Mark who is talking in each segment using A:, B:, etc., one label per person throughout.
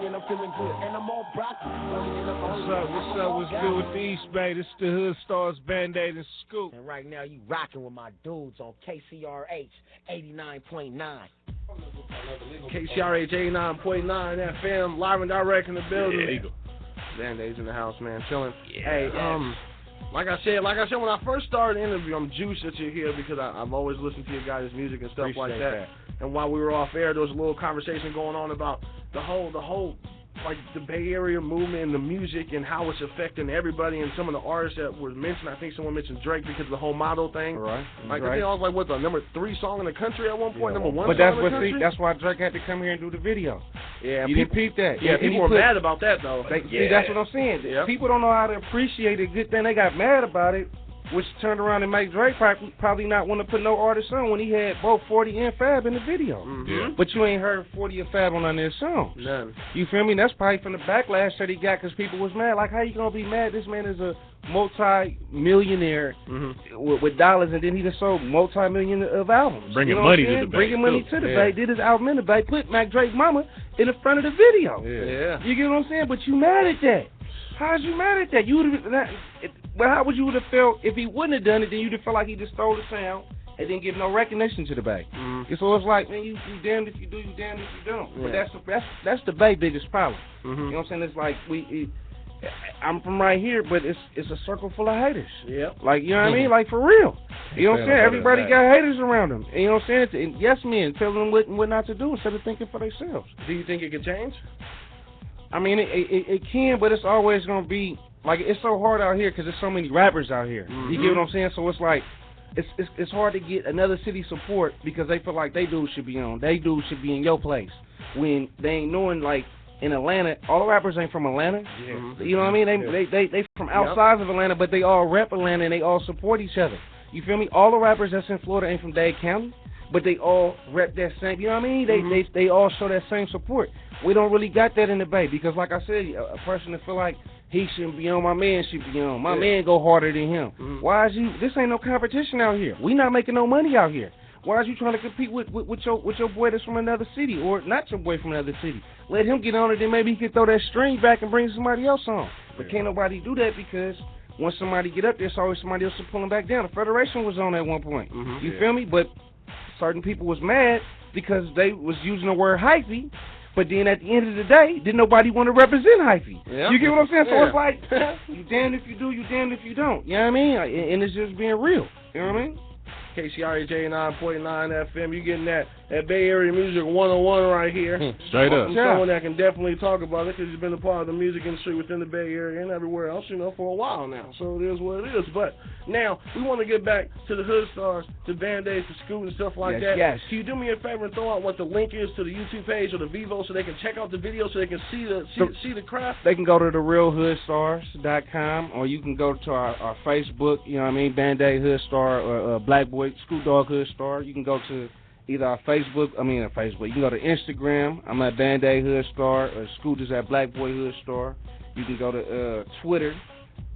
A: and I'm feeling good, and I'm all broccoli.
B: What's good with the East Bay? This is the Hoodstarz, Bandaide, and Scoop.
A: And right now you rocking with my dudes on KCRH 89.9.
C: KCRH 89.9 FM, live and direct in the building. Bandaide's in the house, man, chilling. Hey, like I said, when I first started the interview, I'm juiced that you're here because I've always listened to your guys' music and stuff like that. And while we were off air, there was a little conversation going on about the whole like the Bay Area movement and the music and how it's affecting everybody and some of the artists that were mentioned. I think someone mentioned Drake because of the whole model thing.
B: Right.
C: Like I think I was like, what, the number 3 song in the country at one point, number 1
B: but
C: song in the country?
B: That's why Drake had to come here and do the video.
C: Yeah,
B: you didn't peep that.
C: Yeah, people were mad about that though.
B: See, that's what I'm saying. Yep. People don't know how to appreciate a good thing. They got mad about it, which turned around and made Drake probably not want to put no artist on when he had both 40 and Fab in the video.
C: Mm-hmm.
B: But you ain't heard 40 or Fab on their songs.
C: None.
B: You feel me? That's probably from the backlash that he got because people was mad. Like, how you going to be mad? This man is a multi-millionaire with dollars, and then he just sold multi-million of albums.
D: Bringing money to the Bay.
B: Bringing money to the Bay. Did his album in the Bay. Put Mac Drake Mama in the front of the video.
C: Yeah.
B: You get what I'm saying? But you mad at that. How's you mad at that? You would have. Well, how would you have felt if he wouldn't have done it? Then you'd have felt like he just stole the sound and didn't give no recognition to the Bay. So it's like, man, you damned if you do, you damned if you don't.
C: Yeah.
B: But that's the Bay biggest problem.
C: Mm-hmm.
B: You know what I'm saying? It's like I'm from right here, but it's a circle full of haters.
C: Yep.
B: Like, you know what I mean? Like, for real. You know what I'm saying? Everybody got haters around them. And you know what I'm saying? And yes, men, tell them what not to do instead of thinking for themselves.
C: Do you think it could change?
B: I mean, it can, but it's always going to be, like, it's so hard out here because there's so many rappers out here. You get what I'm saying? So it's like, it's hard to get another city support because they feel like they dudes should be on. They dudes should be in your place. When they ain't knowing, like, in Atlanta, all the rappers ain't from Atlanta. Yeah. You know what I mean? They from outside of Atlanta, but they all rep Atlanta and they all support each other. You feel me? All the rappers that's in Florida ain't from Dade County, but they all rep that same, you know what I mean? They all show that same support. We don't really got that in the Bay because, like I said, a person that feel like he shouldn't be on, my man should be on. My man go harder than him. Why is you? This ain't no competition out here. We not making no money out here. Why is you trying to compete with your boy that's from another city or not your boy from another city? Let him get on it, then maybe he can throw that string back and bring somebody else on. But can't nobody do that because once somebody get up there, it's always somebody else to pull him back down. The Federation was on at one point. You feel me? But certain people was mad because they was using the word hyphy. But then at the end of the day, didn't nobody want to represent hyphy. You get what I'm saying? So it's like, you damned if you do, you damned if you don't. You know what I mean? And it's just being real. You know what I mean?
C: KCRH 89.9 FM, you getting that Bay Area music 101 right here.
D: Straight up.
C: Someone that can definitely talk about it because he's been a part of the music industry within the Bay Area and everywhere else, you know, for a while now. So it is what it is. But now, we want to get back to the Hoodstarz, to Bandaide, to Scoot and stuff like that.
B: Yes.
C: Can you do me a favor and throw out what the link is to the YouTube page or the Vivo so they can check out the video so they can see the craft?
B: They can go to therealhoodstars.com or you can go to our Facebook, you know what I mean, Bandaide Hoodstar or Black Boy Scoot Dog Hoodstar. You can go to either our Facebook, you can go to Instagram, I'm at Bandaide Hoodstar, or Scoot is at Black Boy Hoodstar. You can go to Twitter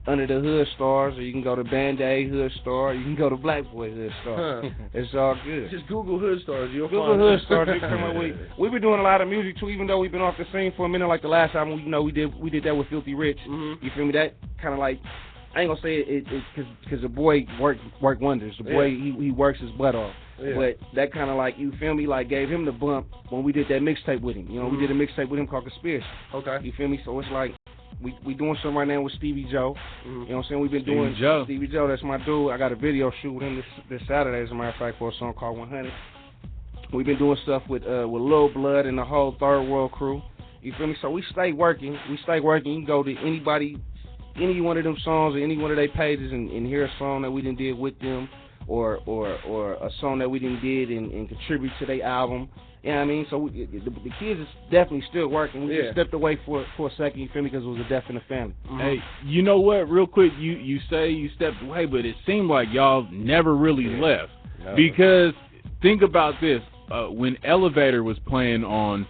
B: under the Hoodstarz, or you can go to Bandaide Hoodstar, or you can go to Black Boy Hoodstar. It's all good.
C: Just Google Hoodstarz.
B: Google Hoodstarz. We've been doing a lot of music too, even though we've been off the scene for a minute. Like the last album, you know, we did that with Filthy Rich. You feel me? That kind of like, I ain't gonna say it because the boy worked wonders. The boy he works his butt off. But that kind of like, you feel me, like gave him the bump when we did that mixtape with him. You know, we did a mixtape with him called Conspiracy.
C: Okay.
B: You feel me? So it's like we doing something right now with Stevie Joe. You know what I'm saying? We've been doing Stevie Joe. That's my dude. I got a video shoot with him this Saturday, as a matter of fact, for a song called 100. We've been doing stuff with Lil Blood and the whole Third World crew. You feel me? So we stay working. You can go to any one of them songs or any one of their pages and hear a song that we done did with them or a song that we done did and contribute to their album. You know what I mean? So the kids is definitely still working. We just stepped away for a second, you feel me, because it was a death in the family.
D: Hey, you know what? Real quick, you say you stepped away, but it seemed like y'all never really left. No. Because think about this. When Elevator was playing on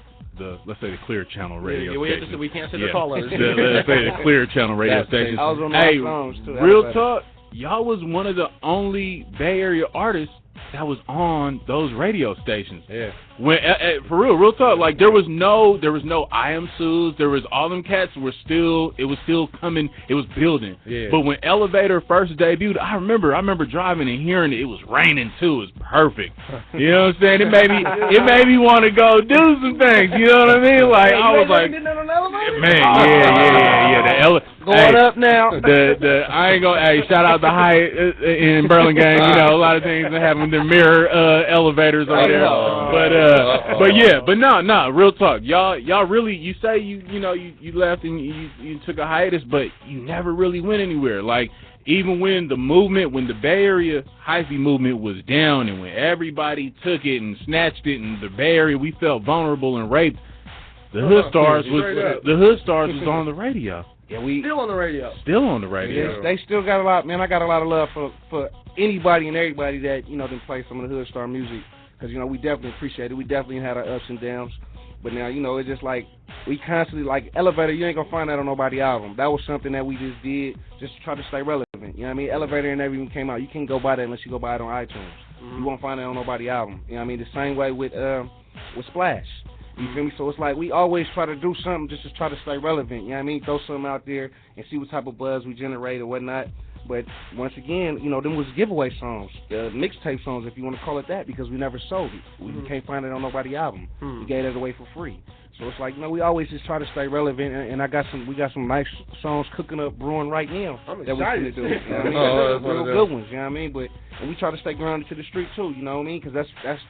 D: let's say the Clear Channel radio station.
C: We can't say the call letters.
D: Let's say the Clear Channel radio station.
B: I was on my songs too.
D: Real talk, y'all was one of the only Bay Area artists that was on those radio stations.
B: Yeah.
D: When for real talk, like there was no I Am Sues, there was all them cats it was still coming, it was building.
B: Yeah.
D: But when Elevator first debuted, I remember driving and hearing it was raining too. It was perfect. You know what I'm saying? It made me want to go do some things. You know what I mean? Like I was like, man, yeah.
B: Going up now.
D: I ain't gonna. Hey, shout out the Hyatt in Burlingame. You know, a lot of things that having the mirror elevators over there. But no, real talk. Y'all really. You say you left and you took a hiatus, but you never really went anywhere. Like even when the Bay Area hyphy movement was down, and when everybody took it and snatched it, and the Bay Area we felt vulnerable and raped, the Hoodstarz was on the radio.
C: Yeah, we still on the radio.
D: Still on the radio.
B: Yes, they still got a lot, man. I got a lot of love for anybody and everybody that didn't play some of the Hoodstarz music, because we definitely appreciate it. We definitely had our ups and downs, but now it's just like we constantly like Elevator. You ain't gonna find that on nobody's album. That was something that we just did just to try to stay relevant. You know what I mean? Elevator never even came out. You can't go buy that unless you go buy it on iTunes. You won't find that on nobody's album. You know what I mean? The same way with Splash. You feel me? So it's like we always try to do something just to try to stay relevant. You know what I mean? Throw something out there and see what type of buzz we generate or whatnot. But once again, them was giveaway songs, mixtape songs, if you want to call it that, because we never sold it. We can't find it on nobody's album. We gave it away for free. So it's like, we always just try to stay relevant, and we got some nice songs cooking up, brewing right now.
C: I'm
B: that
C: excited.
B: We do. You know what I mean? Real good ones. You know what I mean? And we try to stay grounded to the street too. You know what I mean? Because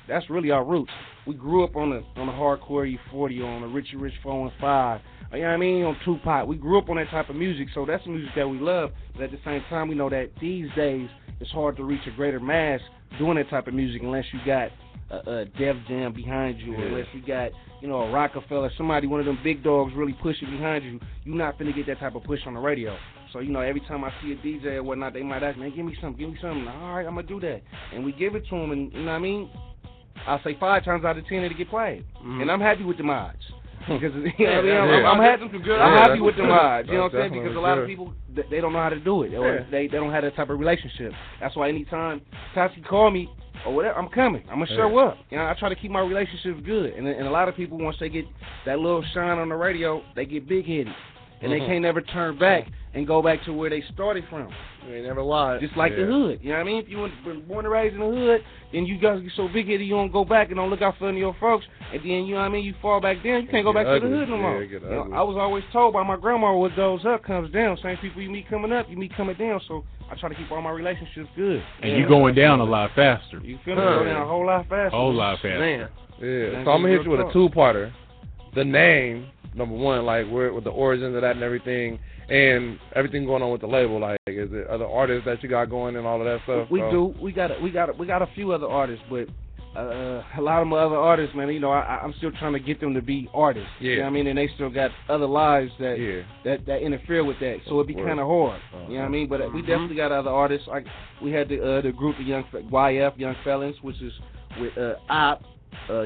B: that's really our roots. We grew up on the hardcore E40, on the Richie Rich 415. You know what I mean? On Tupac. We grew up on that type of music, so that's the music that we love. But at the same time, we know that these days it's hard to reach a greater mass doing that type of music unless you got a Def Jam behind you, or unless you got a Rockefeller, somebody, one of them big dogs really pushing behind you. You're not finna get that type of push on the radio. So every time I see a DJ or whatnot, they might ask me, give me something. All right, I'm gonna do that, and we give it to them, and you know what I mean. I'll say 5 times out of 10 it'll get played, and I'm happy with the odds. Because I'm happy with the odds. You know what I'm saying? Because a lot of people they don't know how to do it, or they don't have that type of relationship. That's why anytime Tasky call me or whatever, I'm coming. I'm gonna show up. I try to keep my relationships good. And a lot of people, once they get that little shine on the radio, they get big headed, and they can't never turn back and go back to where they started from.
C: You ain't never lied.
B: Just like the hood. You know what I mean? If you were born and raised in the hood, then you guys get so big headed you don't go back and don't look out for any of your folks, and then you know what I mean, you fall back down, you can't go back to the hood no more. I was always told by my grandma, what goes up comes down. Same people you meet coming up, you meet coming down. So I try to keep all my relationships good.
D: And you going down a lot faster.
B: You feel me? Go down a whole lot faster.
D: Whole lot faster.
C: Man.
E: Yeah. So I'm gonna hit you with a two-parter. The name, number one, like where with the origins of that and everything, and everything going on with the label. Like, is it other artists that you got going and all of that stuff?
B: We do. We got a few other artists, but a lot of my other artists, man, I'm still trying to get them to be artists. Yeah. You know what I mean? And they still got other lives that interfere with that. So it'd be kind of hard. You know what I mean? But we definitely got other artists. Like we had the group of Young Felons, which is with Op,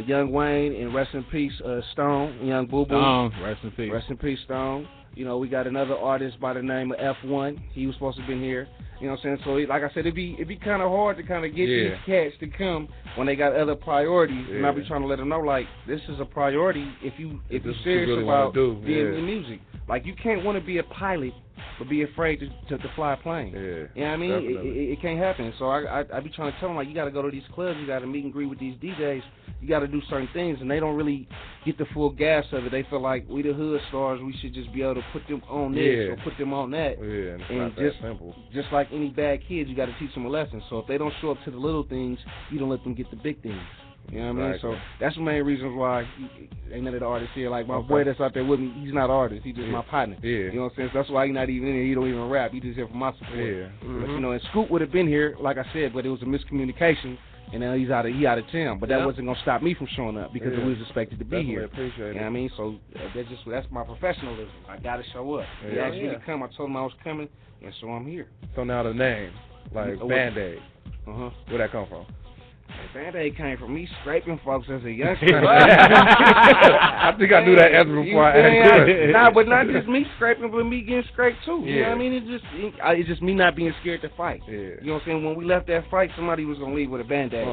B: Young Wayne, and rest in peace Stone, Young Boo Boo.
D: Rest in peace.
B: Rest in peace Stone. We got another artist by the name of F1. He was supposed to have been here. You know what I'm saying? So, like I said, it'd be kind of hard to kind of get these cats to come when they got other priorities. And I'll be trying to let them know, like, this is a priority if you're serious really about being in music. Like, you can't want to be a pilot but be afraid to fly a plane. You know what I mean? It can't happen. So I be trying to tell them, like, you got to go to these clubs, you got to meet and greet with these DJs, you got to do certain things, and they don't really get the full gas of it. They feel like we the Hoodstarz, we should just be able to put them on this or put them on that.
E: And it's
B: and
E: not that simple.
B: Just like any bad kids, you got to teach them a lesson. So if they don't show up to the little things, you don't let them get the big things. You know what I mean? So that's the main reasons why ain't none of the artists here. Like my boy that's out there with me, he's not an artist. He's just my partner. You know what I'm saying? So that's why he's not even in here. He don't even rap. He just here for my support. But, and Scoop would have been here, like I said, but it was a miscommunication, and now he out of town. But that wasn't gonna stop me from showing up because we was expected to be here.
E: Appreciate it.
B: You know what I mean? So that's my professionalism. I gotta show up. He asked me to come. I told him I was coming, and so I'm here.
E: So now the name, like Bandaide, where that come from?
B: Bandaide came from me scraping folks as a youngster.
E: I think I knew that answer before I asked it.
B: Nah, but not just me scraping, but me getting scraped too. You know what I mean? It's just me not being scared to fight.
E: Yeah.
B: You know what I'm saying? When we left that fight, somebody was gonna leave with a Band-Aid,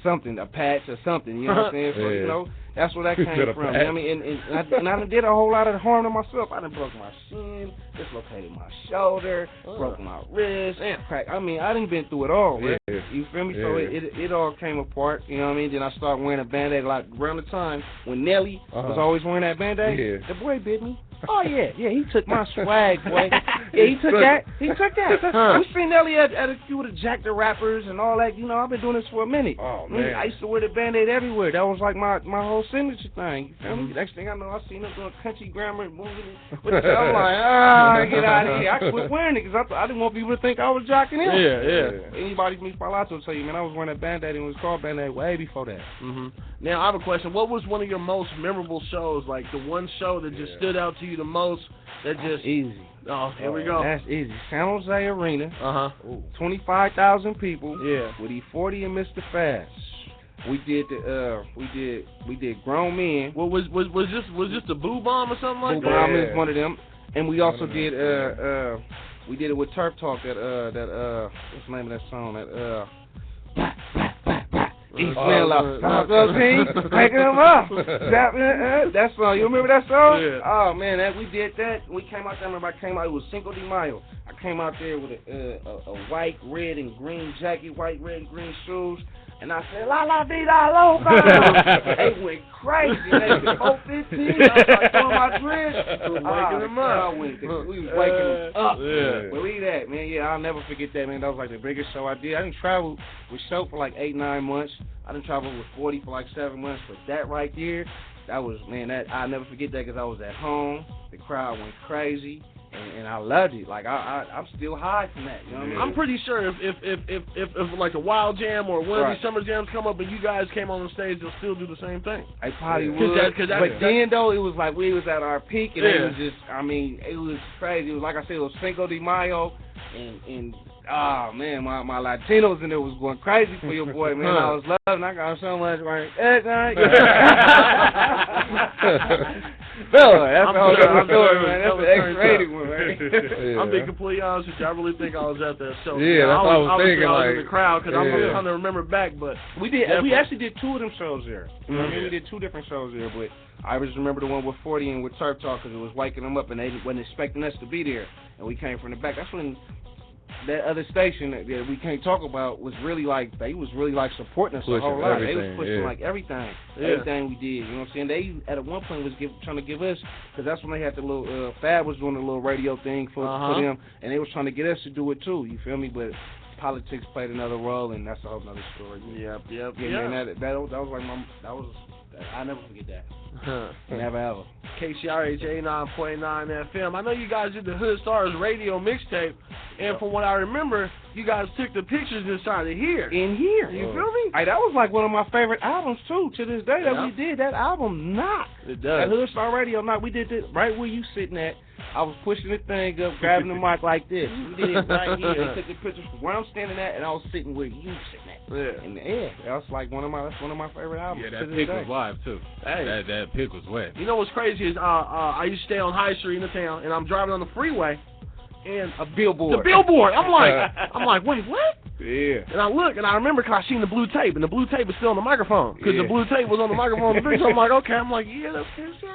B: something, a patch or something. You know what I'm saying? So you know, that's where that came from. You know what I mean? And I done did a whole lot of harm to myself. I done broke my shin, dislocated my shoulder, broke my wrist, cracked. I mean, I done been through it all. Right? Yeah. You feel me? So it all came apart. You know what I mean? Then I started wearing a Band-Aid like around the time when Nelly was always wearing that Band-Aid. Yeah. The boy bit me. Oh yeah, he took my swag, boy. Yeah, he took that. We seen Nelly at a few of the Jack the Rappers and all that. You know, I've been doing this for a minute.
E: Oh man,
B: I used to wear the Band-Aid everywhere. That was like my whole signature thing. You feel me? Next thing I know, I seen him doing country grammar, moving. I'm like, get out of here. I quit wearing it because I didn't want people to think I was jocking him.
C: Yeah.
B: Anybody from East Palo Alto will tell you, man, I was wearing that Band-Aid and it was called Band-Aid way before that.
C: Now I have a question. What was one of your most memorable shows? Like the one show that just stood out to you the most? That just
B: easy.
C: Oh, here we go.
B: That's easy. San Jose Arena. 25,000 people.
C: Yeah.
B: With E40 and Mr. Fast. We did we did grown men.
C: What was this the Boo Bomb or something like that?
B: Boo Bomb is one of them. And we also did we did it with Turf Talk that what's the name of that song East Menlo. Taking them up. That song. You remember that song?
C: Yeah.
B: Oh man, we did that. We came out there. Remember, I came out. It was Cinco de Mayo. I came out there with a white, red, and green jacket, white, red, and green shoes. And I said, La La Vida Loba. They went crazy. They was 415. I was like, throwing my dreads.
C: Waking them up.
B: We was waking them up.
C: Yeah.
B: Believe that, man. Yeah, I'll never forget that, man. That was like the biggest show I did. I didn't travel with show for like 8-9 months. I didn't travel with 40 for like 7 months. But that right there, that was, man, that I'll never forget that because I was at home. The crowd went crazy. And I loved it. Like I'm still high from that. You know what I mean?
C: I'm pretty sure if like a Wild Jam or one of these summer jams come up and you guys came on the stage, they'll still do the same thing.
B: I probably would. But then though, it was like we was at our peak, and it was just, I mean, it was crazy. It was like I said, it was Cinco de Mayo, and oh man, my Latinos in there was going crazy for your boy, man. I was loving. I got so much right. No, that's the whole I'm doing, man. That's the X-rated one, man.
C: I'm being completely honest with you. I really think I was at that show.
E: Yeah, that's what I was thinking.
C: I was in the crowd because I'm trying to remember back, but
B: we actually did 2 of them shows there. You know what I mean? We did 2 different shows there, but I just remember the one with 40 and with Turf Talk because it was waking them up and they wasn't expecting us to be there, and we came from the back. That's when that other station that we can't talk about was really like, they was really like supporting us a whole lot. They was pushing like everything we did. You know what I'm saying? They at one point was trying to give us, because that's when they had the little Fab was doing a little radio thing for them, and they was trying to get us to do it too. You feel me? But politics played another role, and that's a whole other story.
C: Yep.
B: Yeah, man, that was like I never forget that. Never ever.
C: KCRH 89.9 FM. I know you guys did the Hoodstarz radio mixtape, and from what I remember, you guys took the pictures inside of here.
B: In here. You feel me? Hey, that was like one of my favorite albums, too, to this day that we did. That album knocked.
C: It does.
B: That Hoodstarz radio knocked. We did it right where you sitting at. I was pushing the thing up, grabbing the mic like this. We did it right here. They took the pictures from where I'm standing at, and I was sitting where you sitting at.
C: Yeah.
B: And that was like one of my favorite albums.
D: Yeah, that pic was live too. Hey, that pic was wet.
C: You know what's crazy is I used to stay on High Street in the town, and I'm driving on the freeway, and
B: a billboard.
C: The billboard. I'm like, wait, what?
B: Yeah.
C: And I look, and I remember because I seen the blue tape, and the blue tape was still on the microphone because the blue tape was on the microphone. So I'm like, okay. I'm like, yeah, that's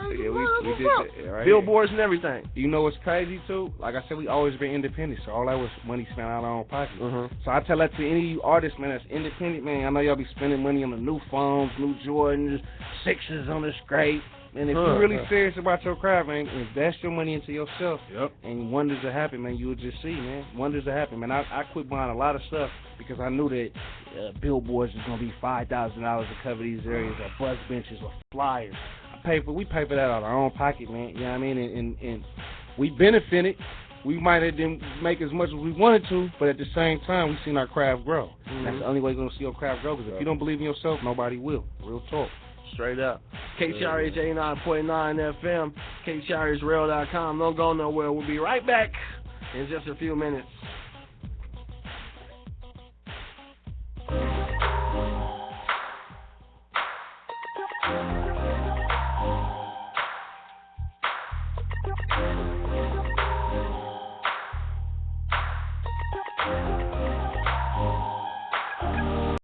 B: we did that right
C: billboards and everything.
B: You know what's crazy too? Like I said, we always been independent, so all that was money spent out of our own pocket. So I tell that to any of you artists, man, that's independent, man. I know y'all be spending money on the new phones, new Jordans, 6s on the scrape. And if you're really serious about your craft, man, invest your money into yourself.
D: Yep. And
B: wonders will happen, man. You'll just see, man. Wonders will happen, man. I quit buying a lot of stuff because I knew that billboards is going to be $5,000 to cover these areas, or bus benches, or flyers. We pay for that out of our own pocket, man. You know what I mean? And we benefited. We might have didn't make as much as we wanted to, but at the same time, we've seen our craft grow. That's the only way you're going to see your craft grow, because if you don't believe in yourself, nobody will. Real talk.
C: Straight up. KCRH 89.9 FM, KCRHrail.com. Don't go nowhere. We'll be right back in just a few minutes.